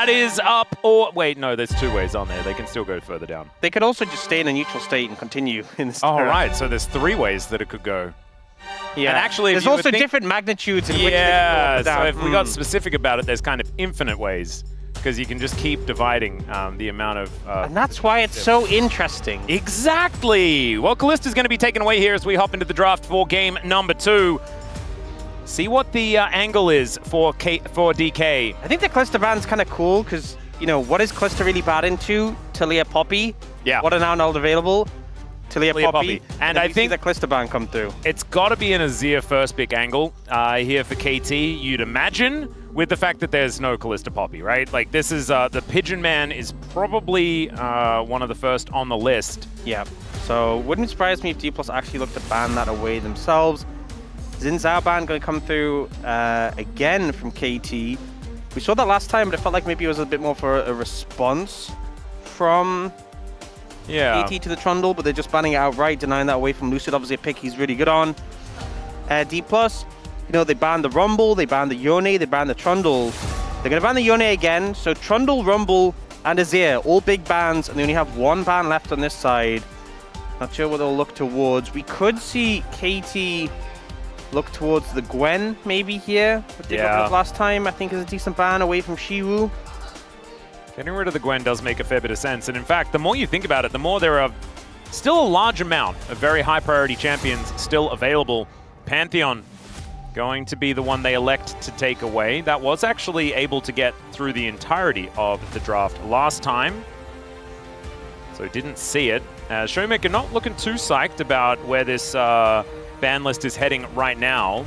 That is up or... Wait, no, there's two ways on there. They can still go further down. They could also just stay in a neutral state and continue in this Oh, turn. right. So there's three ways that it could go. Yeah. And actually, there's also different magnitudes in which they can go down. So if we got specific about it, there's kind of infinite ways. Because you can just keep dividing the amount of... and that's why it's so interesting. Exactly! Well, Kallista's going to be taken away here as we hop into the draft for game number 2. See what the angle is for DK. I think the Kalista ban's kind of cool because, you know, what is Kalista really bad into? Talia Poppy. Yeah. What are now not available? Talia Poppy. And I think the Kalista ban come through. It's got to be an Azir first pick angle here for KT, you'd imagine, with the fact that there's no Kalista Poppy, right? Like, this is, the Pigeon Man is probably one of the first on the list. Yeah. So, wouldn't surprise me if Dplus actually looked to ban that away themselves. Xin Zhao ban going to come through again from KT. We saw that last time, but it felt like maybe it was a bit more for a response from KT to the Trundle, but they're just banning it outright, denying that away from Lucid. Obviously a pick he's really good on. Dplus, you know, they banned the Rumble, they banned the Yone, they banned the Trundle. They're going to ban the Yone again, so Trundle, Rumble, and Azir, all big bans, and they only have one ban left on this side. Not sure what they'll look towards. We could see KT look towards the Gwen, maybe here. What they got last time, I think, is a decent ban away from Shiwu. Getting rid of the Gwen does make a fair bit of sense. And in fact, the more you think about it, the more there are still a large amount of very high priority champions still available. Pantheon going to be the one they elect to take away. That was actually able to get through the entirety of the draft last time. So didn't see it. Showmaker not looking too psyched about where this ban list is heading right now.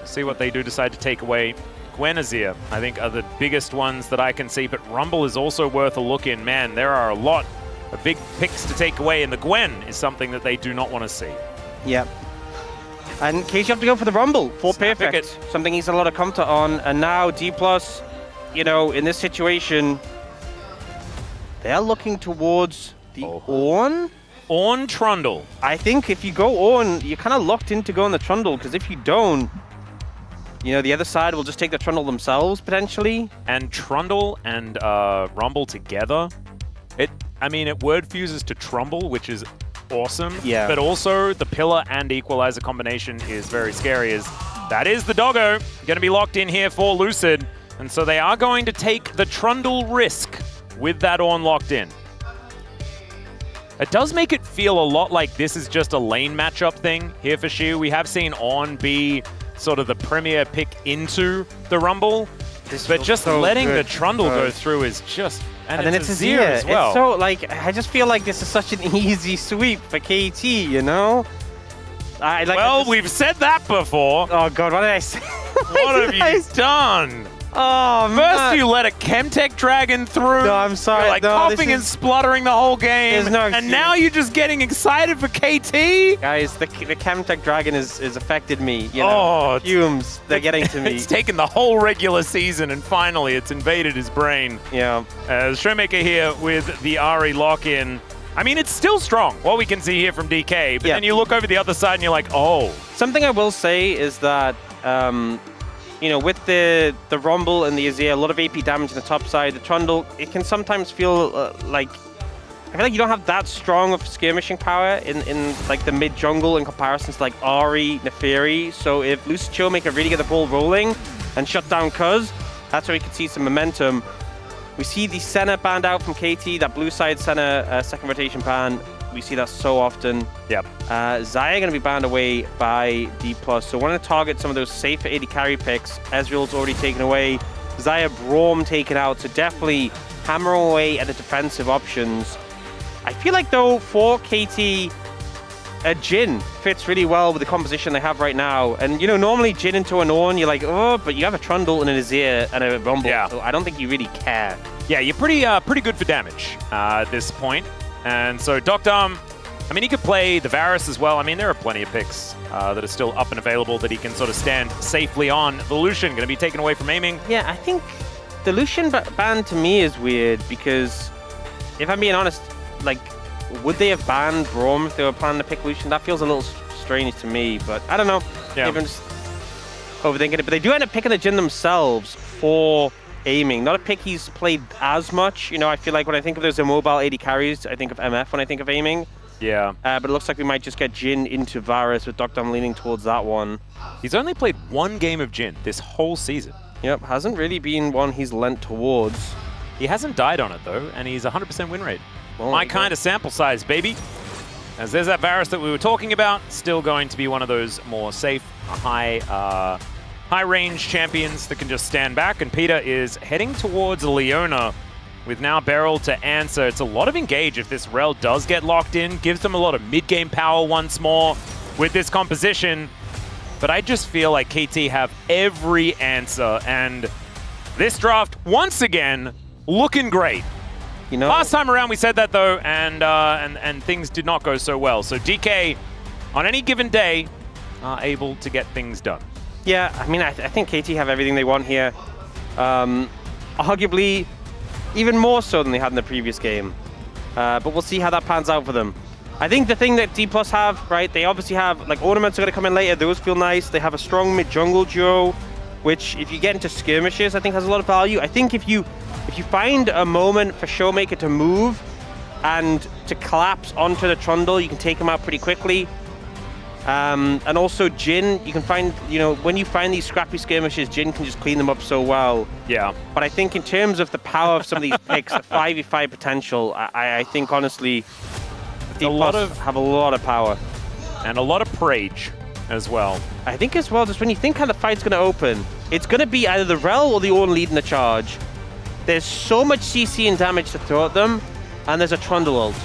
See what they do decide to take away. Gwen, Azir, I think, are the biggest ones that I can see, but Rumble is also worth a look in. Man, there are a lot of big picks to take away, and the Gwen is something that they do not want to see. Yep. And in case you have to go for the Rumble, for perfect, something he's a lot of comfort on. And now Dplus, you know, in this situation, they're looking towards the Ornn. Ornn Trundle. I think if you go Ornn, you're kind of locked into going the Trundle, because if you don't, you know, the other side will just take the Trundle themselves, potentially. And Trundle and Rumble together, it word fuses to Trumble, which is awesome. Yeah. But also, the Pillar and Equalizer combination is very scary, as that is the Doggo. Going to be locked in here for Lucid. And so they are going to take the Trundle risk with that Ornn locked in. It does make it feel a lot like this is just a lane matchup thing here for Shu. We have seen Ornn be sort of the premier pick into the Rumble, but just letting the Trundle go through is just... And then it's Azir as well. It's so, like, I just feel like this is such an easy sweep for KT, you know? We've said that before. Oh, God, what did I say? What have you done? Oh, First you let a Chemtech Dragon through. No, I'm sorry. You're like coughing and spluttering the whole game. No and now you're just getting excited for KT? Guys, the Chemtech Dragon has affected me. You know, fumes, they're getting to me. It's taken the whole regular season and finally it's invaded his brain. Yeah. Showmaker here with the Ahri lock-in. I mean, it's still strong, what we can see here from DK, but then you look over the other side and you're like, oh. Something I will say is that, you know, with the Rumble and the Azir, a lot of AP damage on the top side. The Trundle, it can sometimes feel like... I feel like you don't have that strong of skirmishing power in like the mid-jungle in comparison to like Ahri, Neferi. So if Lucid Showmaker really get the ball rolling and shut down Cuz, that's where we can see some momentum. We see the Senna banned out from KT, that blue side Senna second rotation ban. We see that so often. Yep. Xayah going to be banned away by Dplus. So want to target some of those safer 80 carry picks. Ezreal's already taken away. Xayah, Braum taken out. So definitely hammer away at the defensive options. I feel like, though, for KT, a Jhin fits really well with the composition they have right now. And, you know, normally Jhin into an Ornn, you're like, oh, but you have a Trundle and an Azir and a Rumble. Yeah. So I don't think you really care. Yeah, you're pretty good for damage at this point. And so Dr. I mean, he could play the Varus as well. I mean, there are plenty of picks that are still up and available that he can sort of stand safely on. The Lucian going to be taken away from aiming. Yeah, I think the Lucian ban to me is weird because, if I'm being honest, like, would they have banned Braum if they were planning to pick Lucian? That feels a little strange to me, but I don't know. Yeah. Maybe I'm just overthinking it. But they do end up picking the Jhin themselves for aiming. Not a pick he's played as much. You know, I feel like when I think of those immobile AD carries, I think of MF when I think of aiming. Yeah. But it looks like we might just get Jhin into Varus with Dr. leaning towards that one. He's only played one game of Jhin this whole season. Yep, hasn't really been one he's lent towards. He hasn't died on it, though, and he's 100% win rate. Well, My kind of sample size, baby. As there's that Varus that we were talking about, still going to be one of those more safe, high-range champions that can just stand back, and Peter is heading towards Leona with now Beryl to answer. It's a lot of engage if this Rel does get locked in, gives them a lot of mid-game power once more with this composition, but I just feel like KT have every answer, and this draft, once again, looking great. You know, last time around we said that though, and things did not go so well. So DK, on any given day, are able to get things done. Yeah, I mean, I think KT have everything they want here. Arguably, even more so than they had in the previous game. But we'll see how that pans out for them. I think the thing that Dplus have, right, they obviously have, like, ornaments are going to come in later. Those feel nice. They have a strong mid-jungle duo, which, if you get into skirmishes, I think has a lot of value. I think if you find a moment for Showmaker to move and to collapse onto the Trundle, you can take him out pretty quickly. And also Jhin, you can find, you know, when you find these scrappy skirmishes, Jhin can just clean them up so well. Yeah. But I think in terms of the power of some of these picks, the 5v5 potential, I think honestly, Dplus have a lot of power. And a lot of Prage as well. I think as well, just when you think how the fight's going to open, it's going to be either the Rel or the Ornn leading the charge. There's so much CC and damage to throw at them, and there's a Trundle ult.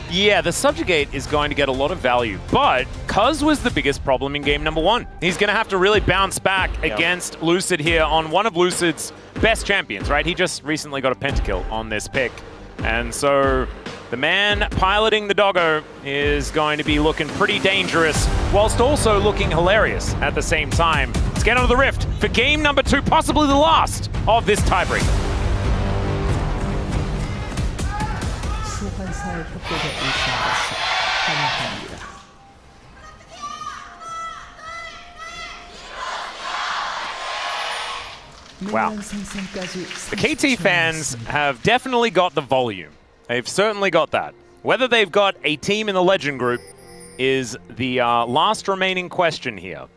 Yeah, the Subjugate is going to get a lot of value, but Cuz was the biggest problem in game number one. He's going to have to really bounce back against Lucid here on one of Lucid's best champions, right? He just recently got a pentakill on this pick. And so the man piloting the doggo is going to be looking pretty dangerous, whilst also looking hilarious at the same time. Let's get out of the rift for game number 2, possibly the last of this tiebreaker. Wow. The KT fans have definitely got the volume. They've certainly got that. Whether they've got a team in the Legend group is the last remaining question here,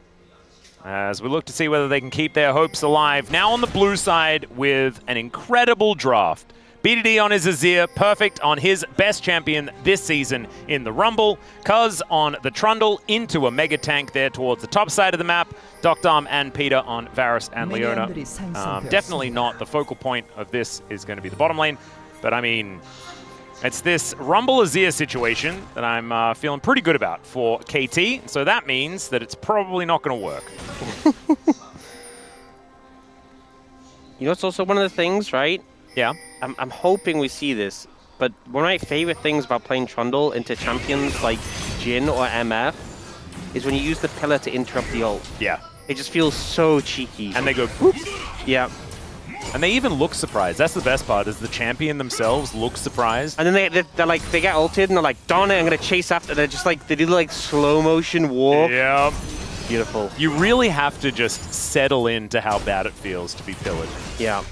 as we look to see whether they can keep their hopes alive. Now on the blue side with an incredible draft. BDD on his Azir, perfect on his best champion this season in the Rumble. Cuz on the Trundle into a Mega Tank there towards the top side of the map. Dr. and Peter on Varus and Leona. Definitely not the focal point of this is going to be the bottom lane. But I mean, it's this Rumble Azir situation that I'm feeling pretty good about for KT. So that means that it's probably not going to work. You know, it's also one of the things, right? Yeah. I'm hoping we see this, but one of my favorite things about playing Trundle into champions like Jhin or MF is when you use the pillar to interrupt the ult. Yeah. It just feels so cheeky. And they go, boop. Yeah. And they even look surprised. That's the best part, is the champion themselves look surprised. And then they're like, they get ulted and they're like, darn it, I'm going to chase after. They're just like, they do like slow motion walk. Yeah. Beautiful. You really have to just settle into how bad it feels to be pillared. Yeah.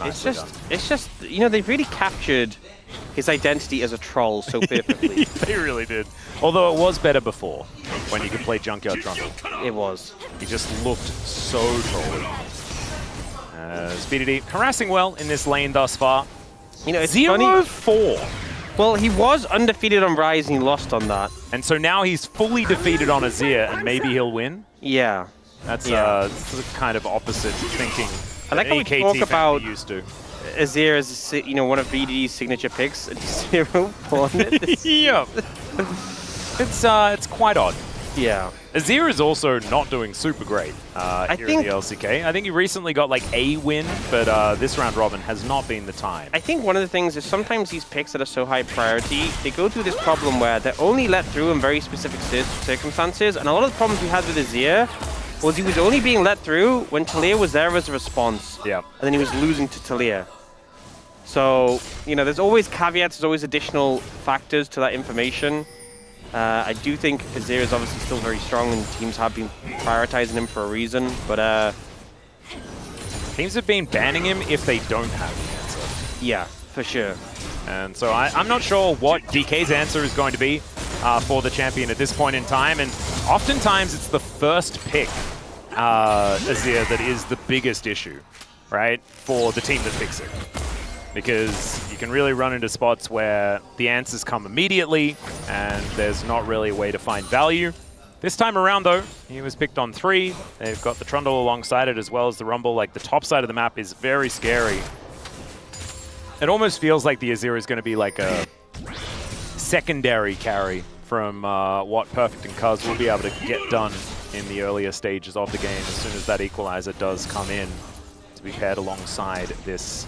It's just, you know, they've really captured his identity as a troll so perfectly. They really did. Although it was better before, when you could play Junkyard Trundle. It was. He just looked so trolly. Speedy harassing well in this lane thus far. You know, it's 0-4. Well, he was undefeated on Rise and he lost on that. And so now he's fully defeated on Azir, and maybe he'll win? Yeah. That's the kind of opposite thinking. I like how we talk about used to. Azir as, you know, one of VDD's signature picks, 0-4. Yeah. It's quite odd. Yeah. Azir is also not doing super great here in the LCK. I think he recently got like a win, but this round robin has not been the time. I think one of the things is sometimes these picks that are so high priority, they go through this problem where they're only let through in very specific circumstances, and a lot of the problems we had with Azir was he was only being let through when Talia was there as a response. Yeah. And then he was losing to Talia. So, you know, there's always caveats, there's always additional factors to that information. I do think Azir is obviously still very strong and teams have been prioritizing him for a reason, but teams have been banning him if they don't have the answer. Yeah, for sure. And so I'm not sure what DK's answer is going to be for the champion at this point in time. And oftentimes it's the first pick, Azir, that is the biggest issue, right, for the team that picks it. Because you can really run into spots where the answers come immediately and there's not really a way to find value. This time around, though, he was picked on 3. They've got the Trundle alongside it as well as the Rumble. Like, the top side of the map is very scary. It almost feels like the Azir is going to be like a secondary carry from what Perfect and Cuz will be able to get done in the earlier stages of the game as soon as that equalizer does come in to be paired alongside this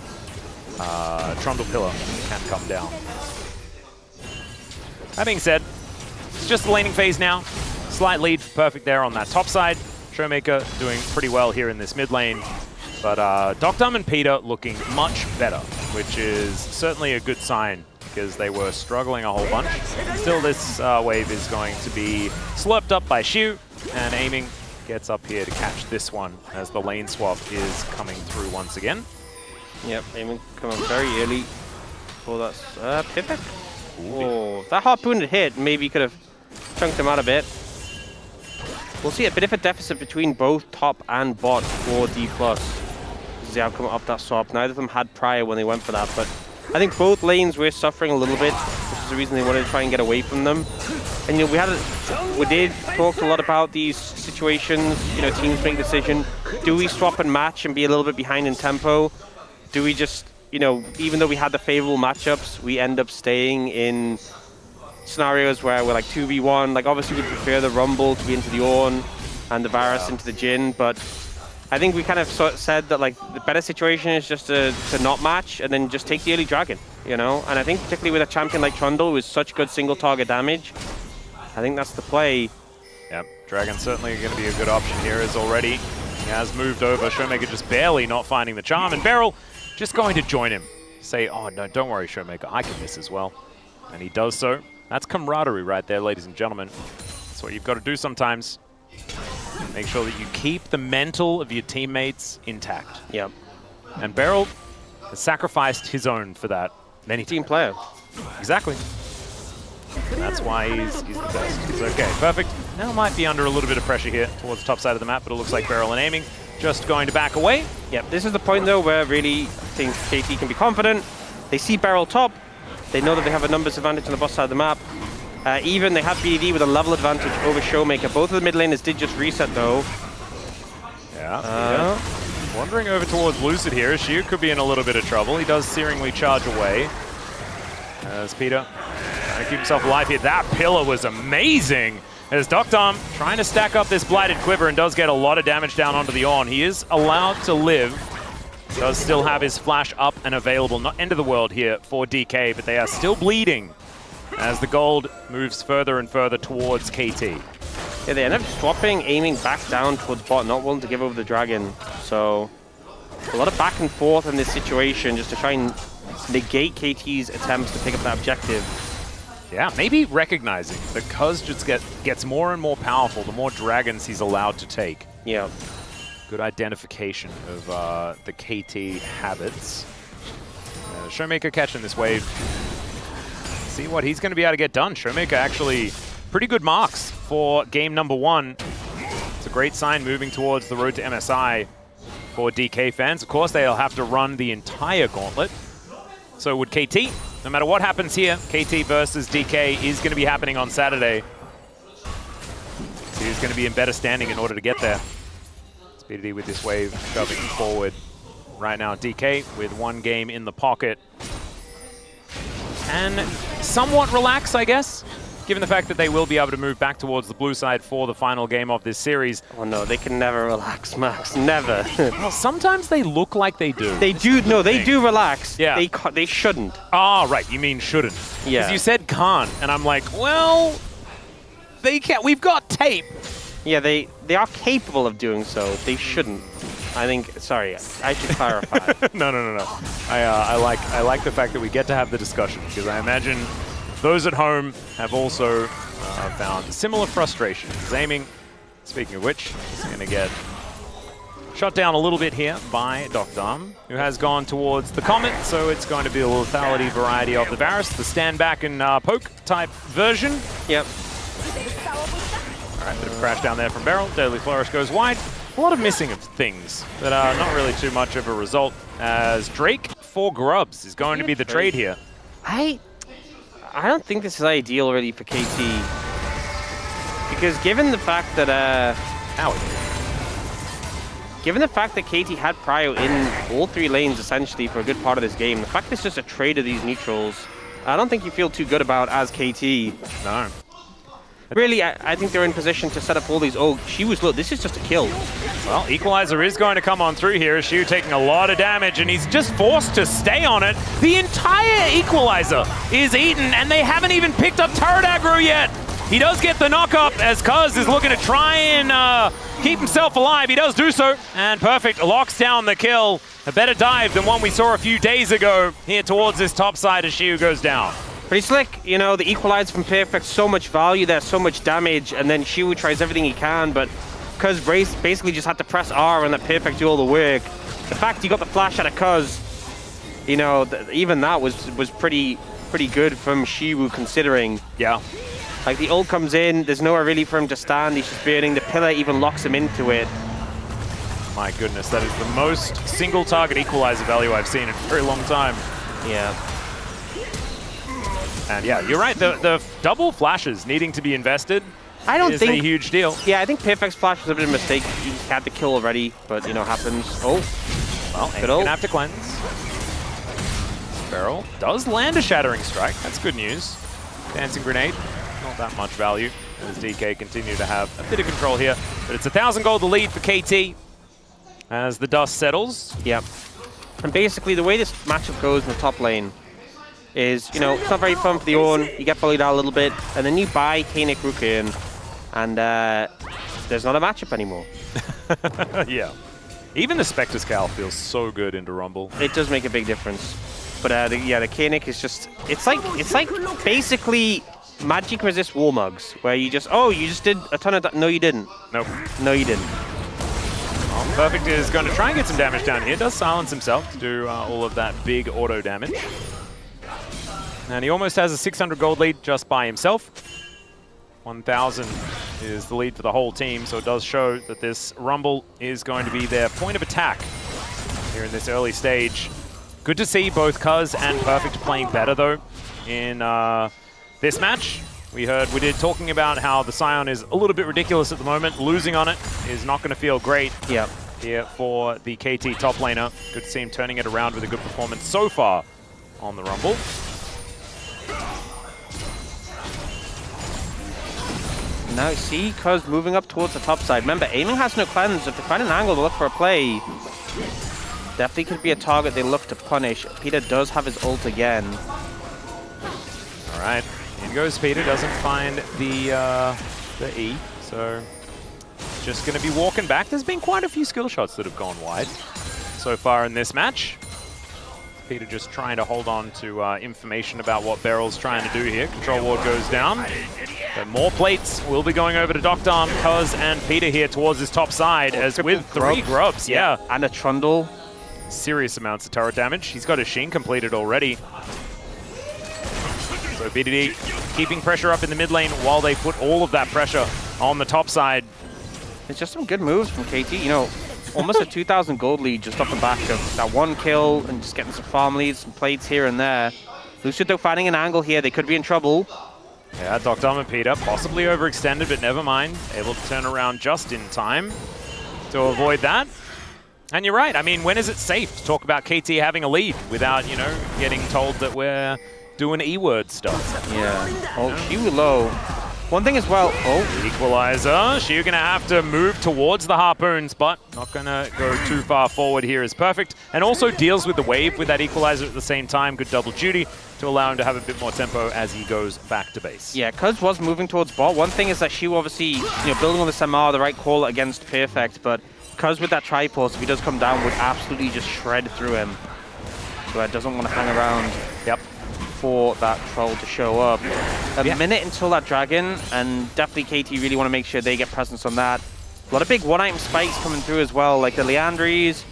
Trundle pillar can come down. That being said, it's just the laning phase now. Slight lead for Perfect there on that top side. Showmaker doing pretty well here in this mid lane. But Docdum and Peter looking much better, which is certainly a good sign because they were struggling a whole bunch. Still, this wave is going to be slurped up by Shu, and Aiming gets up here to catch this one as the lane swap is coming through once again. Yep, Aiming coming very early for that pivot. Oh, if that harpoon had hit, maybe he could have chunked him out a bit. We'll see a bit of a deficit between both top and bot for Dplus. This is the outcome of that swap. Neither of them had prior when they went for that, but I think both lanes were suffering a little bit, which is the reason they wanted to try and get away from them. And you know, we did talk a lot about these situations. You know, teams make a decision: do we swap and match and be a little bit behind in tempo? Do we just, you know, even though we had the favorable matchups, we end up staying in scenarios where we're like 2v1. Like, obviously we prefer the Rumble to be into the Ornn and the Varus into the Jhin, but I think we kind of said that like the better situation is just to not match and then just take the early dragon, you know? And I think particularly with a champion like Trundle with such good single target damage, I think that's the play. Yep, Dragon's certainly going to be a good option here as already he has moved over. Showmaker just barely not finding the charm, and Beryl just going to join him. Say, oh no, don't worry Showmaker, I can miss as well. And he does so. That's camaraderie right there, ladies and gentlemen. That's what you've got to do sometimes. Make sure that you keep the mental of your teammates intact. Yep. And Beryl has sacrificed his own for that. Many team player. Exactly. And that's why he's the best. He's okay. Perfect. Now might be under a little bit of pressure here towards the top side of the map, but it looks like Beryl and Aiming just going to back away. Yep, this is the point though where really I think KT can be confident. They see Beryl top. They know that they have a numbers advantage on the bottom side of the map. Even they have BD with a level advantage over Showmaker. Both of the mid laners did just reset though. Yeah. Wandering over towards Lucid here. Shu could be in a little bit of trouble. He does searingly charge away. As Peter trying to keep himself alive here. That pillar was amazing. As Docdom trying to stack up this Blighted Quiver and does get a lot of damage down onto the Ornn. He is allowed to live. Does still have his flash up and available. Not end of the world here for DK, but they are still bleeding as the gold moves further and further towards KT. Yeah, they end up swapping, aiming back down towards bot, not willing to give over the dragon. So a lot of back and forth in this situation just to try and negate KT's attempts to pick up that objective. Yeah, maybe recognizing that Cuz just gets more and more powerful the more dragons he's allowed to take. Yeah. Good identification of the KT habits. Showmaker catching this wave. See what he's going to be able to get done. Showmaker actually pretty good marks for game number 1. It's a great sign moving towards the road to MSI for DK fans. Of course, they'll have to run the entire gauntlet. So would KT. No matter what happens here, KT versus DK is going to be happening on Saturday. So he's going to be in better standing in order to get there. BD with this wave shoving forward. Right now, DK with 1 game in the pocket. And somewhat relax, I guess, given the fact that they will be able to move back towards the blue side for the final game of this series. Oh no, they can never relax, Max. Never. Well, sometimes they look like they do. They do. No, they do relax. Yeah. They shouldn't. Ah, right. You mean shouldn't. Yeah. Because you said can't, and I'm like, well, they can't. We've got tape. Yeah, they are capable of doing so. They shouldn't. I think. Sorry, I should clarify. No. I like the fact that we get to have the discussion because I imagine those at home have also found similar frustrations. Aiming. Speaking of which, he's going to get Shot down a little bit here by Dr. who has gone towards the Comet, so it's going to be a lethality variety of the Varus, the stand back and poke type version. Yep. All right, bit of a crash down there from Beryl. Deadly Flourish goes wide. A lot of missing of things that are not really too much of a result, as Drake for Grubs is going to be the trade here. I don't think this is ideal really for KT, because given the fact that given the fact that KT had prio in all 3 lanes essentially for a good part of this game, the fact that it's just a trade of these neutrals, I don't think you feel too good about as KT. No. Really, I think they're in position to set up all these. Oh, she was look. This is just a kill. Well, Equalizer is going to come on through here. Shu taking a lot of damage, and he's just forced to stay on it. The entire Equalizer is eaten, and they haven't even picked up turret aggro yet. He does get the knock-up as Cuz is looking to try and keep himself alive. He does do so, and Perfect locks down the kill. A better dive than one we saw a few days ago here towards this top side as Shu goes down. Pretty slick, you know, the Equalizer from Perfect, so much value there, so much damage, and then Shu tries everything he can, but Cuz basically just had to press R and let Perfect do all the work. The fact he got the flash out of Cuz, you know, even that was pretty good from Shu considering. Yeah. Like the ult comes in, there's nowhere really for him to stand, he's just burning, the pillar even locks him into it. My goodness, that is the most single target Equalizer value I've seen in a very long time. Yeah. And yeah, you're right, the double flashes needing to be invested is a huge deal. Yeah, I think Perfect's flash was a bit of a mistake. He had the kill already, but you know, happens. Oh, well, he's gonna have to cleanse. Beryl does land a Shattering Strike, that's good news. Dancing Grenade, not that much value, as DK continue to have a bit of control here. But it's 1,000 gold the lead for KT as the dust settles. Yep. And basically the way this matchup goes in the top lane is, you know, it's not very fun for the Ornn, you get bullied out a little bit, and then you buy Kanik Rukin, and there's not a matchup anymore. Yeah. Even the Spectre Scowl feels so good into Rumble. It does make a big difference. But the Kanik is just, it's like basically magic resist wall mugs, where you just did a ton of no you didn't. Nope. No you didn't. Well, Perfect is going to try and get some damage down here, does silence himself to do all of that big auto damage. And he almost has a 600 gold lead just by himself. 1,000 is the lead for the whole team, so it does show that this Rumble is going to be their point of attack here in this early stage. Good to see both Cuz and Perfect playing better, though, in this match. We did talking about how the Scion is a little bit ridiculous at the moment. Losing on it is not going to feel great here for the KT top laner. Good to see him turning it around with a good performance so far on the Rumble. Now see Cuz moving up towards the top side. Remember, aiming has no cleanse. If they find an angle to look for a play, definitely could be a target they look to punish. Peter does have his ult again. All right, in goes Peter. Doesn't find the E, so just going to be walking back. There's been quite a few skill shots that have gone wide so far in this match. Peter just trying to hold on to information about what Beryl's trying to do here. Control ward goes down. But more plates will be going over to Dr. Cuz and Peter here towards his top side, as with 3 grubs. Yeah. And a Trundle. Serious amounts of turret damage. He's got his Sheen completed already. So BDD keeping pressure up in the mid lane while they put all of that pressure on the top side. It's just some good moves from KT. You know, almost a 2,000 gold lead just off the back of that one kill and just getting some farm leads, some plates here and there. Lucid though finding an angle here. They could be in trouble. Yeah, Dr. and Peter possibly overextended, but never mind. Able to turn around just in time to avoid that. And you're right. I mean, when is it safe to talk about KT having a lead without, you know, getting told that we're doing E-word stuff? Yeah. Oh, Shu low. One thing as well. Oh, Equalizer. Shu gonna have to move towards the Harpoons, but not gonna go too far forward here is Perfect. And also deals with the wave with that Equalizer at the same time. Good double duty to allow him to have a bit more tempo as he goes back to base. Yeah, Cuz was moving towards bot. One thing is that Shu obviously, you know, building on the Samar, the right call against Perfect, but Cuz with that Triforce, if he does come down, would absolutely just shred through him. So it doesn't want to hang around. Yep. For that troll to show up. A minute until that dragon, and definitely KT really want to make sure they get presence on that. A lot of big one-item spikes coming through as well, like the Leandries,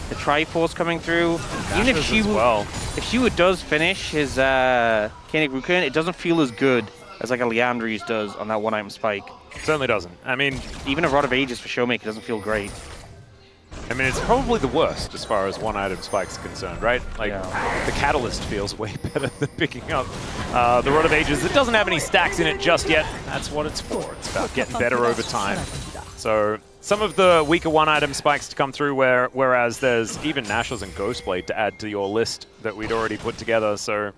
the Triforce coming through. Even if Shiwu does finish his Koenig Rukun, it doesn't feel as good as like a Leandries does on that one-item spike. Certainly doesn't. I mean, even a Rod of Ages for Showmaker doesn't feel great. I mean, it's probably the worst as far as one-item spikes are concerned, right? Like, the Catalyst feels way better than picking up the Rod of Ages. It doesn't have any stacks in it just yet. That's what it's for. It's about getting better over time. So some of the weaker one-item spikes to come through, whereas there's even Nashor's and Ghostblade to add to your list that we'd already put together. So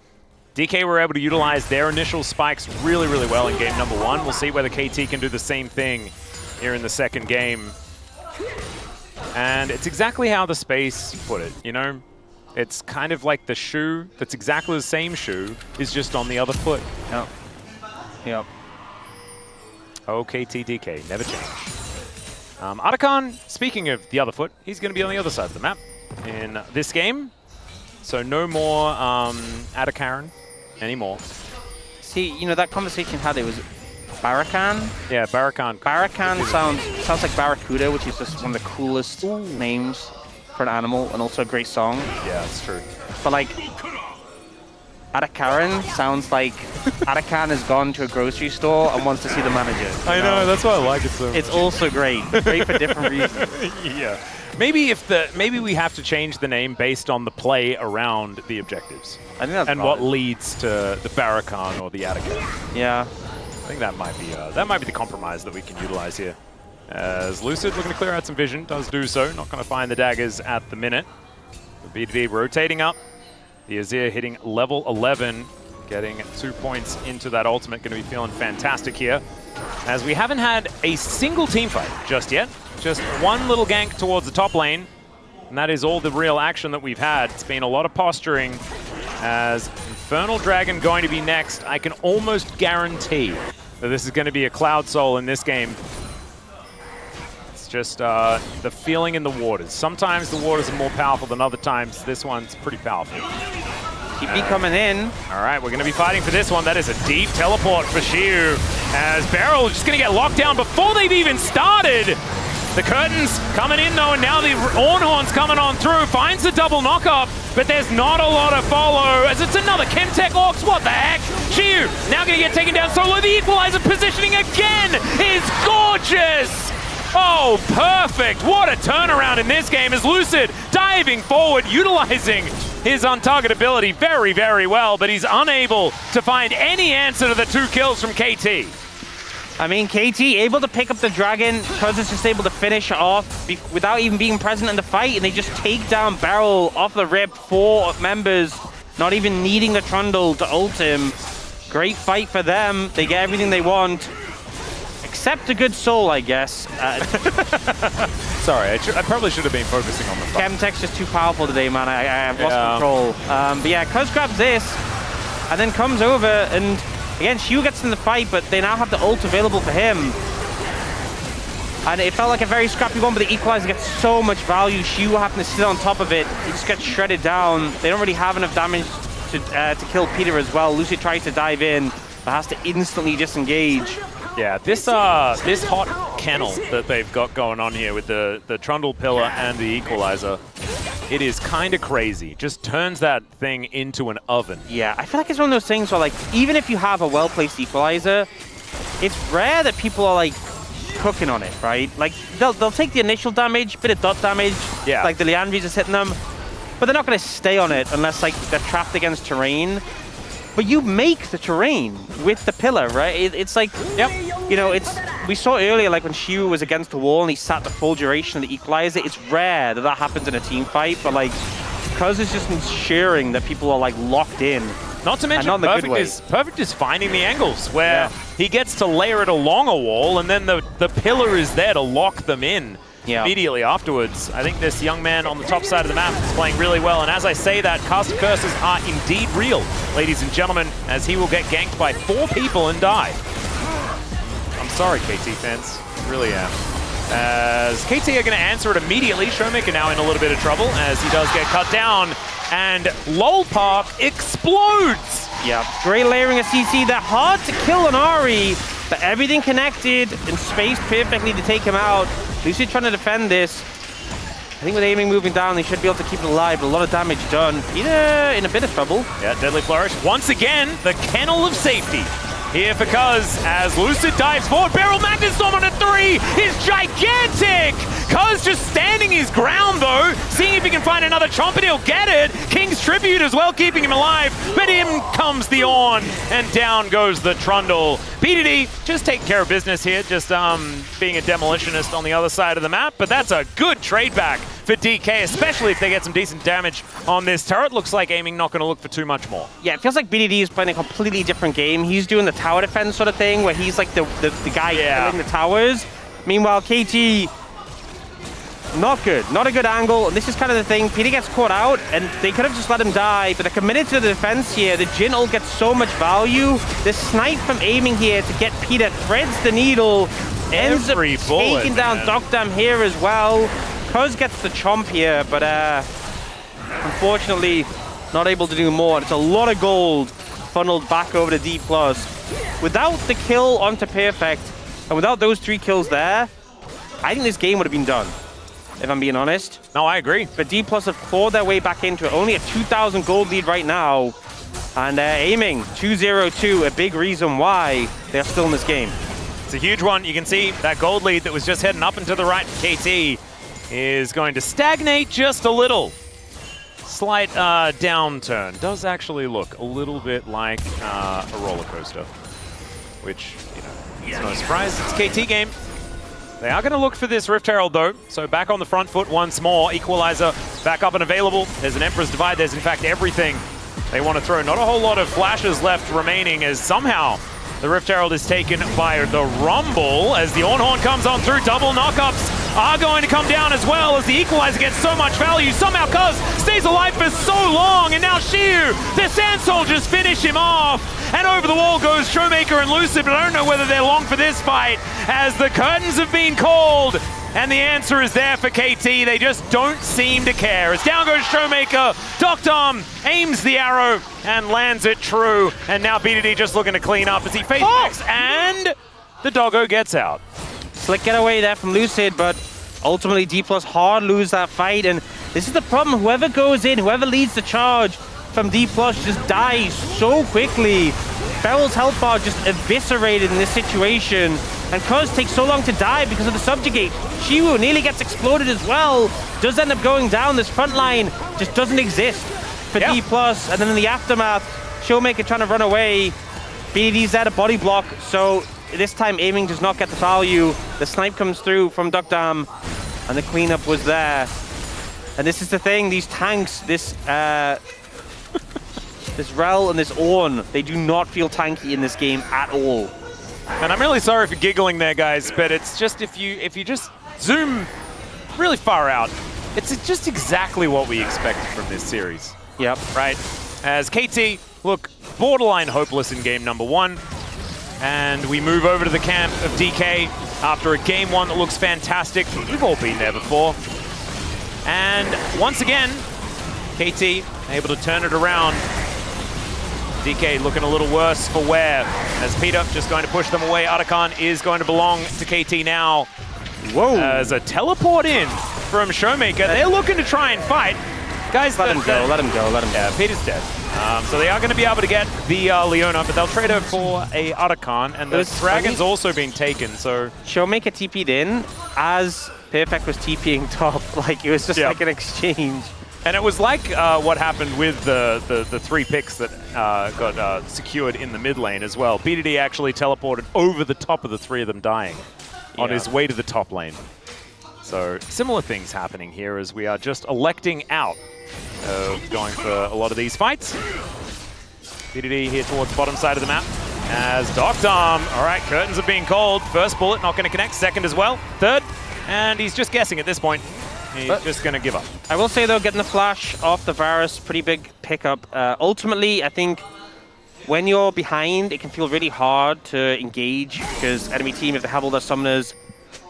DK were able to utilize their initial spikes really, really well in game number 1. We'll see whether KT can do the same thing here in the second game. And it's exactly how the space put it, you know? It's kind of like the shoe that's exactly the same shoe, is just on the other foot. Yep. Yep. Oh, KT DK, never change. Arakan, speaking of the other foot, he's going to be on the other side of the map in this game. So no more Atakaran anymore. See, you know, that conversation had, it was Barakan? Yeah, Barakan. Barakan sounds like Barracuda, which is just one of the coolest names for an animal, and also a great song. Yeah, that's true. But like, Atakaran sounds like Arakan has gone to a grocery store and wants to see the manager. I know, that's why I like it so much. It's also great. Great for different reasons. Yeah. Maybe we have to change the name based on the play around the objectives. I think that's and what leads to the Barakan or the Atakaran. Yeah. I think that might be the compromise that we can utilize here. As Lucid looking to clear out some vision, does do so. Not going to find the daggers at the minute. The BDD rotating up. The Azir hitting level 11, getting 2 points into that ultimate. Going to be feeling fantastic here. As we haven't had a single team fight just yet. Just one little gank towards the top lane. And that is all the real action that we've had. It's been a lot of posturing. As Infernal Dragon going to be next, I can almost guarantee that this is going to be a Cloud Soul in this game. It's just the feeling in the waters. Sometimes the waters are more powerful than other times. This one's pretty powerful. TP coming in. All right, we're going to be fighting for this one. That is a deep teleport for Shiu. As Beryl just going to get locked down before they've even started. The curtains coming in though, and now the Ornhorn's coming on through. Finds the double knock-up, but there's not a lot of follow, as it's another Chemtech Orcs. What the heck? Shiu now going to get taken down solo. The equalizer positioning again is gorgeous. Oh, perfect. What a turnaround in this game as Lucid diving forward, utilizing his untargetability very, very well, but he's unable to find any answer to the 2 kills from KT. I mean, KT able to pick up the dragon because it's just able to finish it off without even being present in the fight, and they just take down Beryl off the rip. 4 members, not even needing the Trundle to ult him. Great fight for them. They get everything they want, except a good soul, I guess. Sorry, I probably should have been focusing on the fight. Chemtech's just too powerful today, man. I've lost control. But yeah, Cuz grabs this, and then comes over, and again, Shiu gets in the fight, but they now have the ult available for him. And it felt like a very scrappy one, but the equalizer gets so much value. Shiu happened to sit on top of it. He just gets shredded down. They don't really have enough damage to kill Peter as well. Lucy tries to dive in, but has to instantly disengage. Yeah, this hot kennel that they've got going on here with the Trundle Pillar and the Equalizer, it is kind of crazy. Just turns that thing into an oven. Yeah, I feel like it's one of those things where, like, even if you have a well-placed Equalizer, it's rare that people are, like, cooking on it, right? Like, they'll take the initial damage, bit of dot damage, like the Leandries is hitting them, but they're not going to stay on it unless, like, they're trapped against terrain. But you make the terrain with the pillar, right? It's like, you know, we saw earlier, like when Shiu was against the wall and he sat the full duration of the Equalizer. It's rare that that happens in a team fight, but like, because it's just ensuring that people are like locked in. Not to mention, Perfect is finding the angles where he gets to layer it along a wall, and then the pillar is there to lock them in. Immediately afterwards. I think this young man on the top side of the map is playing really well, and as I say that, Cast of Curses are indeed real, ladies and gentlemen, as he will get ganked by 4 people and die. I'm sorry, KT fans. I really am. As KT are going to answer it immediately. Showmaker now in a little bit of trouble as he does get cut down, and Lol Park explodes! Yeah, great layering of CC. They're hard to kill on Ari, But everything connected and spaced perfectly to take him out. Lucid trying to defend this. I think with aiming moving down, they should be able to keep it alive, but a lot of damage done. Peter in a bit of trouble. Yeah, Deadly Flourish. Once again, the kennel of safety here for Cuz as Lucid dives forward. Barrel Magnet Storm on a 3 is gigantic! Cuz just standing his ground though, seeing if he can find another chomp and he'll get it. King's Tribute as well, keeping him alive, but in comes the Ornn, and down goes the Trundle. PDD just taking care of business here, just being a demolitionist on the other side of the map, but that's a good trade back for DK, especially if they get some decent damage on this turret. Looks like aiming not going to look for too much more. Yeah, it feels like BDD is playing a completely different game. He's doing the tower defense sort of thing, where he's like the guy killing the towers. Meanwhile, KT, not good. Not a good angle. And this is kind of the thing. PD gets caught out, and they could have just let him die, but they're committed to the defense here. The Jin ult gets so much value. The snipe from aiming here to get Peter threads the needle, ends up taking down Docdam here as well. Cuz gets the chomp here, but unfortunately not able to do more. It's a lot of gold funneled back over to Dplus. Without the kill onto Perfect, and without those 3 kills there, I think this game would have been done, if I'm being honest. No, I agree. But Dplus have clawed their way back into it. Only a 2,000 gold lead right now. And aiming 2-0-2, a big reason why they're still in this game. It's a huge one. You can see that gold lead that was just heading up and to the right for KT is going to stagnate just a little. Slight downturn. Does actually look a little bit like a roller coaster, which, you know, it's no surprise. It's KT game. They are going to look for this Rift Herald though, so back on the front foot once more. Equalizer back up and available. There's an Emperor's Divide. There's in fact everything they want to throw. Not a whole lot of flashes left remaining as somehow the Rift Herald is taken by the Rumble as the Ornn comes on through. Double knockups are going to come down as well as the Equalizer gets so much value. Somehow Cuz stays alive for so long, and now Shiu, the Sand Soldiers finish him off. And over the wall goes Showmaker and Lucid, but I don't know whether they're long for this fight as the curtains have been called. And the answer is there for KT. They just don't seem to care. As down goes Showmaker, Docdam aims the arrow and lands it true. And now BDD just looking to clean up as he face backs, and the doggo gets out. Slick getaway there from Lucid, but ultimately Dplus hard lose that fight. And this is the problem. Whoever goes in, whoever leads the charge from Dplus just dies so quickly. Feral's health bar just eviscerated in this situation. And Cuz takes so long to die because of the subjugate. Shiwu nearly gets exploded as well. Does end up going down. This front line just doesn't exist for Dplus. And then in the aftermath, Showmaker trying to run away. BDD's there to body block. So this time aiming does not get the value. The snipe comes through from Docdam, and the cleanup was there. And this is the thing, these tanks, this this Rel and this Ornn, they do not feel tanky in this game at all. And I'm really sorry for giggling there, guys, but it's just if you just zoom really far out, it's just exactly what we expected from this series. Yep. Right? As KT look borderline hopeless in game number 1, and we move over to the camp of DK after a game 1 that looks fantastic. We've all been there before. And once again, KT able to turn it around. DK looking a little worse for wear as Peter just going to push them away. Arakan is going to belong to KT now. Whoa. As a teleport in from Showmaker. They're looking to try and fight. Guys, let him go, let him go. Yeah, Peter's dead. So they are going to be able to get the Leona, but they'll trade her for a Arakan, and the Dragon's also been taken, so... Showmaker TP'd in as Perfect was TPing top, like it was just like an exchange. And it was like what happened with the 3 picks that got secured in the mid lane as well. BDD actually teleported over the top of the 3 of them dying on his way to the top lane. So similar things happening here as we are just electing out of going for a lot of these fights. BDD here towards the bottom side of the map as Docdam. All right, curtains are being called. First bullet not going to connect. Second as well. Third. And he's just guessing at this point. He's just going to give up. I will say, though, getting the flash off the Varus, pretty big pickup. Ultimately, I think when you're behind, it can feel really hard to engage because enemy team, if they have all their summoners,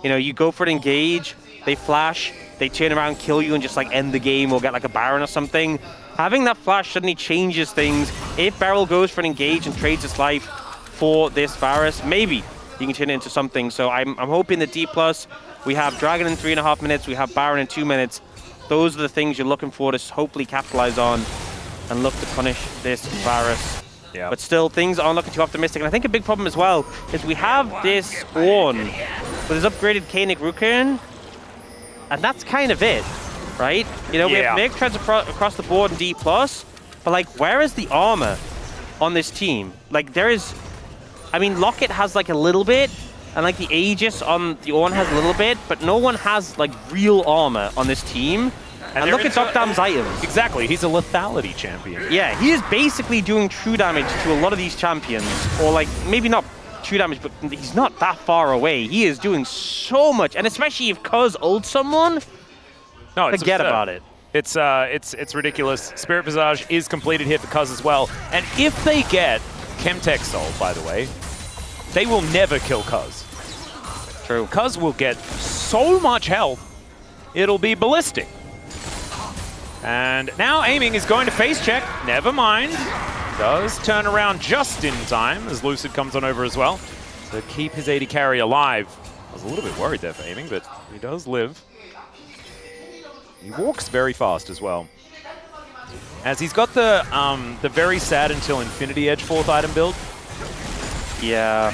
you know, you go for an engage, they flash, they turn around, kill you, and just like end the game or get like a Baron or something. Having that flash suddenly changes things. If Beryl goes for an engage and trades his life for this Varus, maybe you can turn it into something. So I'm hoping that Dplus, we have Dragon in 3.5 minutes, we have Baron in 2 minutes. Those are the things you're looking for to hopefully capitalize on and look to punish this virus. Yeah. But still, things aren't looking too optimistic. And I think a big problem as well is we have this Ornn with his upgraded Koenig Rukern, and that's kind of it, right? You know, we have Meg treads across the board in Dplus, but like, where is the armor on this team? Like, there is, I mean, Locket has like a little bit, and like the Aegis on the Ornn has a little bit, but no one has like real armor on this team. And look at Dokdam's items. Exactly, he's a lethality champion. Yeah, he is basically doing true damage to a lot of these champions. Or like, maybe not true damage, but he's not that far away. He is doing so much, and especially if Cuz ults someone, forget about it. It's ridiculous. Spirit Visage is completed here for Cuz as well. And if they get Chemtech Soul, by the way, they will never kill Cuz. True. Cuz will get so much health, it'll be ballistic. And now aiming is going to face check. Never mind. Does turn around just in time as Lucid comes on over as well to keep his AD carry alive. I was a little bit worried there for aiming, but he does live. He walks very fast as well. As he's got the very sad until Infinity Edge 4th item build. Yeah.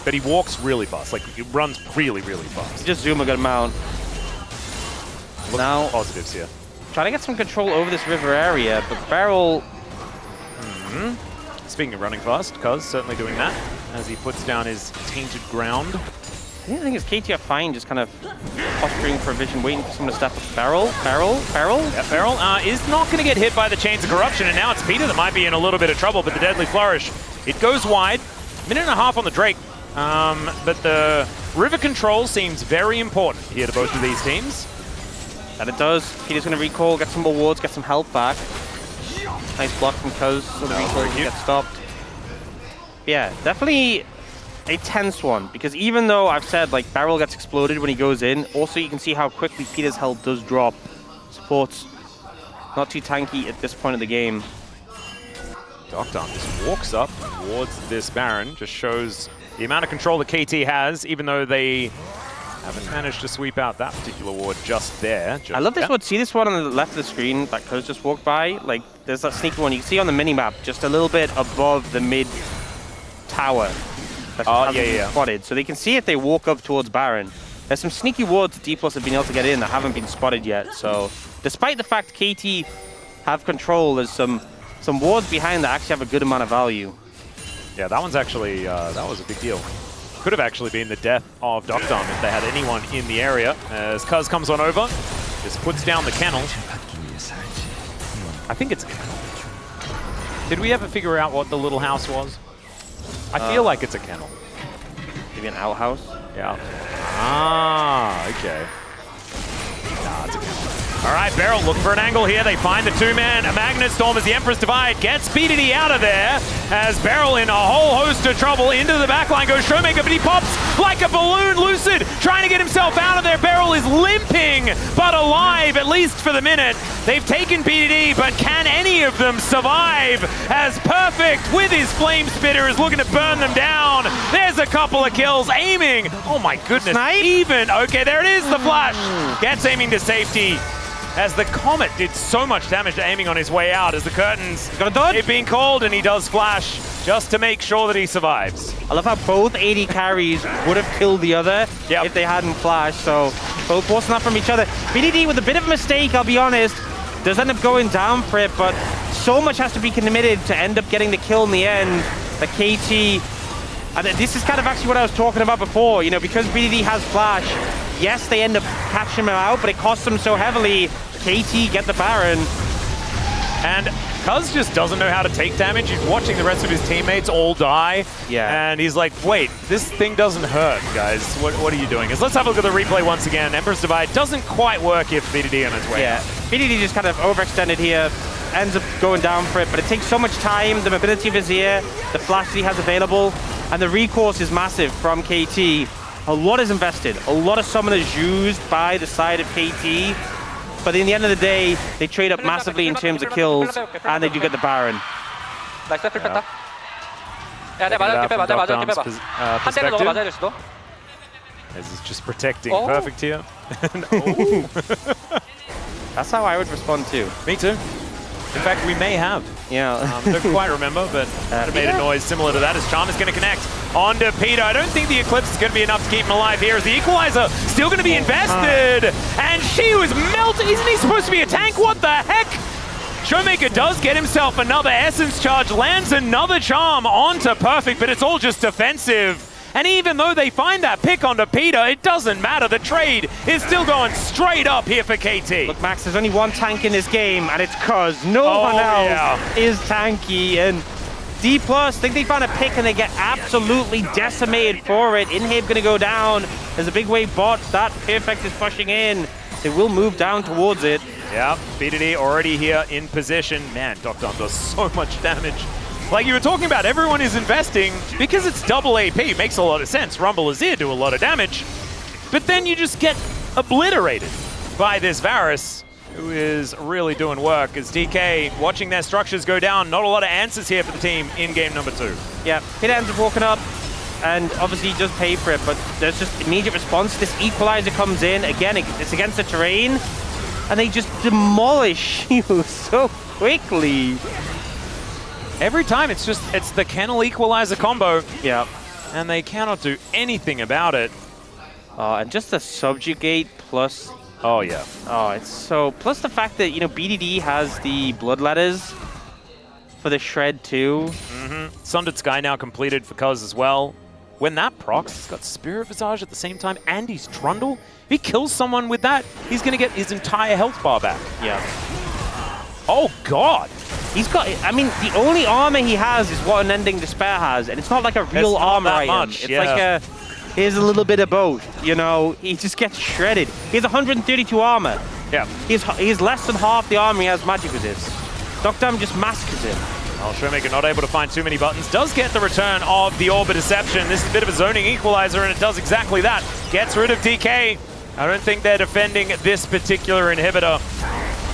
But he walks really fast. Like, he runs really, really fast. Just zoom a good amount. Now, positives here. Trying to get some control over this river area, but Beryl... Speaking of running fast, Cuz certainly doing that as he puts down his tainted ground. Yeah, I think it's KT are fine, just kind of posturing for a vision, waiting for someone to step up. Beryl? Yeah, Beryl is not going to get hit by the Chains of Corruption, and now it's Peter that might be in a little bit of trouble, but the Deadly Flourish, it goes wide. Minute and a half on the Drake, but the river control seems very important here to both of these teams. And it does. Peter's going to recall, get some more wards, get some health back. Nice block from Cuz, so the recall can get stopped. Yeah, definitely a tense one, because even though I've said like Beryl gets exploded when he goes in, also you can see how quickly Peter's health does drop. Support's not too tanky at this point of the game. Dokdam just walks up towards this Baron, just shows the amount of control that KT has, even though they haven't managed to sweep out that particular ward just there. I love this one. See this one on the left of the screen that Cuz just walked by? Like, there's that sneaky one you can see on the minimap, just a little bit above the mid tower. That's spotted. So they can see if they walk up towards Baron. There's some sneaky wards that Dplus have been able to get in that haven't been spotted yet. So despite the fact KT have control, there's some wards behind that actually have a good amount of value. Yeah, that one's actually, that was a big deal. Could have actually been the death of Dokdam if they had anyone in the area. As Cuz comes on over, just puts down the kennel. I think it's a kennel. Did we ever figure out what the little house was? I feel like it's a kennel. Maybe an outhouse? Yeah. Ah, okay. Nah, it's a kennel. All right, Beryl looking for an angle here. They find the two-man Magnet Storm as the Empress Divide gets BDD out of there as Beryl in a whole host of trouble into the backline goes Showmaker, but he pops like a balloon. Lucid trying to get himself out of there. Beryl is limping, but alive, at least for the minute. They've taken BDD, but can any of them survive as Perfect with his Flame Spitter is looking to burn them down. There's a couple of kills. Aiming. Oh my goodness. Snipe? Even. Okay, there it is, the flash. Gets aiming to safety. As the Comet did so much damage to aiming on his way out as the curtains they've been called, and he does flash just to make sure that he survives. I love how both AD carries would have killed the other if they hadn't flashed, so both forcing that from each other. BDD with a bit of a mistake, I'll be honest, does end up going down for it, but so much has to be committed to end up getting the kill in the end. The KT, and this is kind of actually what I was talking about before, you know, because BDD has flash, yes, they end up catching him out, but it costs them so heavily. KT get the Baron. And Cuz just doesn't know how to take damage. He's watching the rest of his teammates all die. Yeah. And he's like, wait, this thing doesn't hurt, guys. What are you doing? Let's have a look at the replay once again. Empress Divide doesn't quite work if BDD on its way. Yeah, BDD just kind of overextended here. Ends up going down for it, but it takes so much time. The mobility of his ear, the flash that he has available, and the recourse is massive from KT. A lot is invested. A lot of summoners used by the side of KT. But in the end of the day, they trade up massively in terms of kills, and they do get the Baron. Yeah. 야, 내가 맞아, 빼봐, 내가 맞아, 빼봐. 한 대는 너가 맞아야 될 수도. This is just protecting Oh. perfect here. That's how I would respond too. Me too. In fact, we may have. Yeah. Don't quite remember, but it made a noise similar to that as Charm is going to connect onto Peter. I don't think the Eclipse is going to be enough to keep him alive here as the Equalizer still going to be invested. And she was melted. Isn't he supposed to be a tank? What the heck? Showmaker does get himself another Essence Charge, lands another Charm onto Perfect, but it's all just defensive. And even though they find that pick onto Peter, it doesn't matter. The trade is still going straight up here for KT. Look, Max, there's only one tank in this game, and it's cuz no one else is tanky. And Dplus, think they found a pick and they get absolutely decimated for it. Inhib gonna go down. There's a big wave bot. That Perfect is pushing in. They will move down towards it. Yeah, BDD already here in position. Man, Dr. does so much damage. Like you were talking about, everyone is investing because it's double AP. Makes a lot of sense. Rumble is here, do a lot of damage. But then you just get obliterated by this Varus, who is really doing work as DK watching their structures go down. Not a lot of answers here for the team in game number 2. Yeah, Peter ends up walking up, and obviously he does pay for it, but there's just immediate response. This Equalizer comes in. Again, it's against the terrain, and they just demolish you so quickly. Every time it's the Kennel Equalizer combo. Yeah. And they cannot do anything about it. And just the subjugate plus. Oh yeah. Oh, it's so. Plus the fact that, you know, BDD has the blood letters for the shred too. Sundered Sky now completed for Cuz as well. When that procs, he's got Spirit Visage at the same time, and he's Trundle. If he kills someone with that, he's gonna get his entire health bar back. Yeah. Oh God. He's got, I mean, the only armor he has is what Unending Despair has, and it's not like a real armor item. It's like a, here's a little bit of both, you know? He just gets shredded. He has 132 armor. Yeah. He's less than half the armor he has magic resist. Dr. just massacres him. Well, Showmaker not able to find too many buttons. Does get the return of the Orb of Deception. This is a bit of a zoning equalizer, and it does exactly that. Gets rid of DK. I don't think they're defending this particular inhibitor.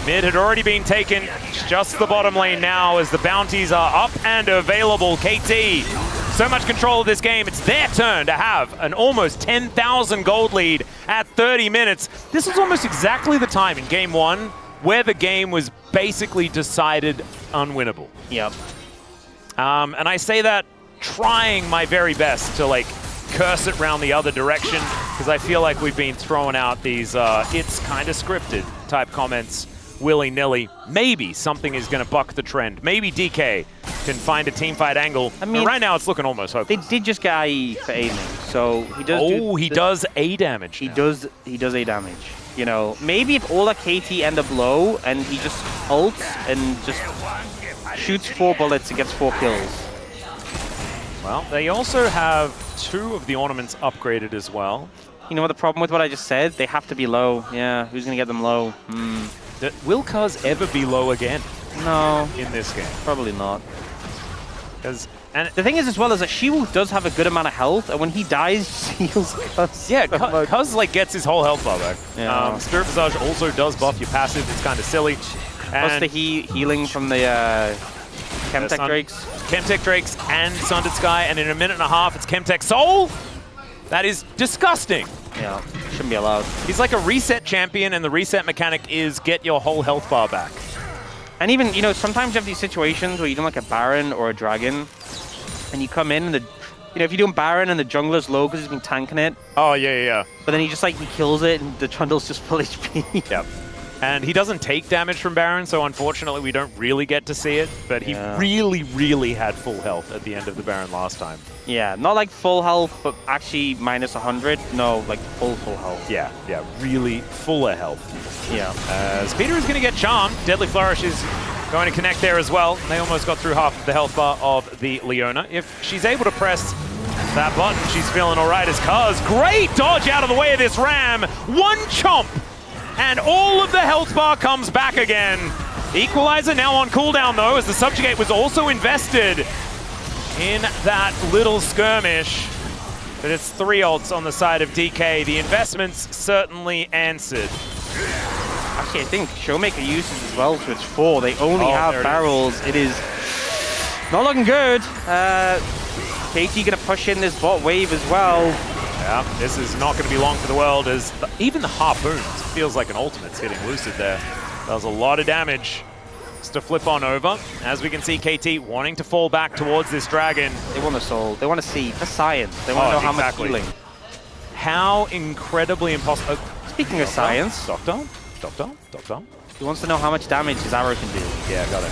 Mid had already been taken. It's just the bottom lane now as the bounties are up and available. KT, so much control of this game. It's their turn to have an almost 10,000 gold lead at 30 minutes. This was almost exactly the time in game 1 where the game was basically decided unwinnable. Yep. And I say that trying my very best to like curse it round the other direction, because I feel like we've been throwing out these it's kind of scripted type comments willy-nilly. Maybe something is going to buck the trend. Maybe DK can find a teamfight angle. I mean, right now it's looking almost hopeless. They did just get IE for aiming, so he does. Oh, he does A damage. He does A damage. You know, maybe if all the KT end up low and he just ults and just shoots 4 bullets and gets 4 kills. Well, they also have 2 of the ornaments upgraded as well. You know what the problem with what I just said? They have to be low. Yeah, who's going to get them low? Will Cuz ever be low again? No. In this game? Probably not. And the thing is, as well, is that Shiwu does have a good amount of health, and when he dies, he heals Cuz. Yeah, Cuz like gets his whole health bar back. Yeah. Spirit Visage also does buff your passive. It's kind of silly. Plus the healing from the Chemtech Drakes. Chemtech Drakes and Sundered Sky, and in a minute and a half, it's Chemtech Soul. That is disgusting. Yeah, shouldn't be allowed. He's like a reset champion, and the reset mechanic is get your whole health bar back. And even, you know, sometimes you have these situations where you're doing like a Baron or a Dragon, and you come in and the, you know, if you're doing Baron and the jungler's low because he's been tanking it. Oh, yeah. But then he just like, he kills it and the Trundle's just full HP. Yep. And he doesn't take damage from Baron, so unfortunately we don't really get to see it. But he really had full health at the end of the Baron last time. Yeah, not like full health, but actually minus 100. No, like full health. Yeah, really fuller health. Yeah. As Peter is going to get charmed. Deadly Flourish is going to connect there as well. They almost got through half of the health bar of the Leona. If she's able to press that button, she's feeling all right as Cuz. Great dodge out of the way of this Ram. One chomp. And all of the health bar comes back again. Equalizer now on cooldown though, as the Subjugate was also invested in that little skirmish. But it's 3 ults on the side of DK. The investments certainly answered. Actually, I think Showmaker uses as well, so it's 4. They only have barrels. It is not looking good. KT gonna push in this bot wave as well. Yeah, this is not going to be long for the world as even the harpoons feels like an ultimate's hitting Lucid there. Does a lot of damage. Just to flip on over. As we can see, KT wanting to fall back towards this dragon. They want the soul. They want to see the science. They want to know how much healing. How incredibly impossible. Speaking of science. Doctor. He wants to know how much damage his arrow can do. Yeah, got it.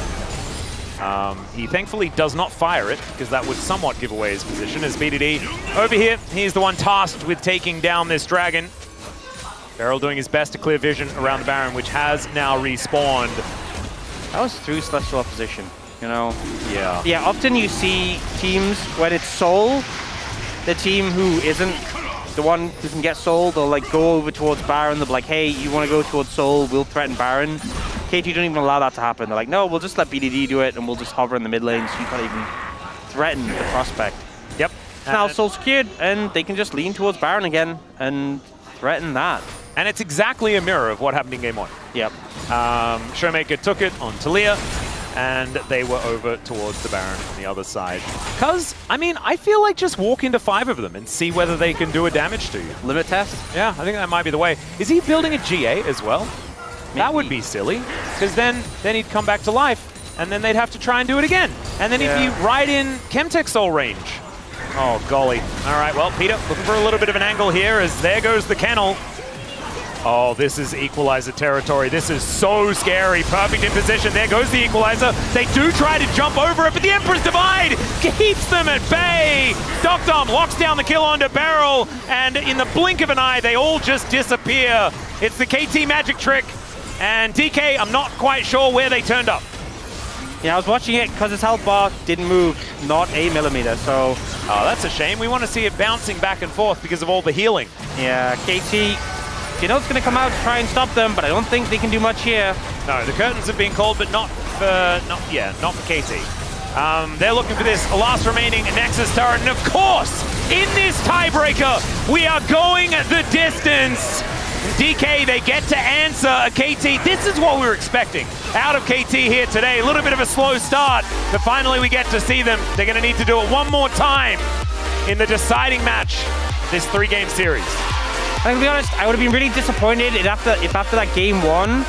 He thankfully does not fire it, because that would somewhat give away his position as BDD. Over here, he's the one tasked with taking down this dragon. Beryl doing his best to clear vision around the Baron, which has now respawned. That was through Celestial Opposition, you know? Yeah. Yeah, often you see teams when it's Soul, the team who isn't the one who can get Soul, they'll like go over towards Baron, they'll be like, hey, you want to go towards Soul, we'll threaten Baron. KT don't even allow that to happen. They're like, no, we'll just let BDD do it and we'll just hover in the mid lane so you can't even threaten the prospect. Yep. Now Soul secured and they can just lean towards Baron again and threaten that. And it's exactly a mirror of what happened in game 1. Yep. Showmaker took it on Talia, and they were over towards the Baron on the other side. Because, I mean, I feel like just walk into 5 of them and see whether they can do a damage to you. Limit test? Yeah, I think that might be the way. Is he building a GA as well? Maybe. That would be silly, because then he'd come back to life, and then they'd have to try and do it again. And then he'd be right in Chemtech Soul range. Oh, golly. All right, well, Peter looking for a little bit of an angle here, as there goes the kennel. Oh, this is Equalizer territory. This is so scary. Perfect in position. There goes the Equalizer. They do try to jump over it, but the Emperor's Divide keeps them at bay. Doctom locks down the kill onto Beryl, and in the blink of an eye, they all just disappear. It's the KT magic trick, and DK, I'm not quite sure where they turned up. Yeah, I was watching it because his health bar didn't move, not a millimeter, so... Oh, that's a shame. We want to see it bouncing back and forth because of all the healing. Yeah, KT... You know it's going to come out to try and stop them, but I don't think they can do much here. No, the curtains have been called, but not for KT. They're looking for this last remaining Nexus turret, and of course, in this tiebreaker, we are going the distance. DK, they get to answer a KT. This is what we were expecting out of KT here today. A little bit of a slow start, but finally we get to see them. They're going to need to do it one more time in the deciding match, this 3-game series. I'm going to be honest, I would have been really disappointed if after that game 1,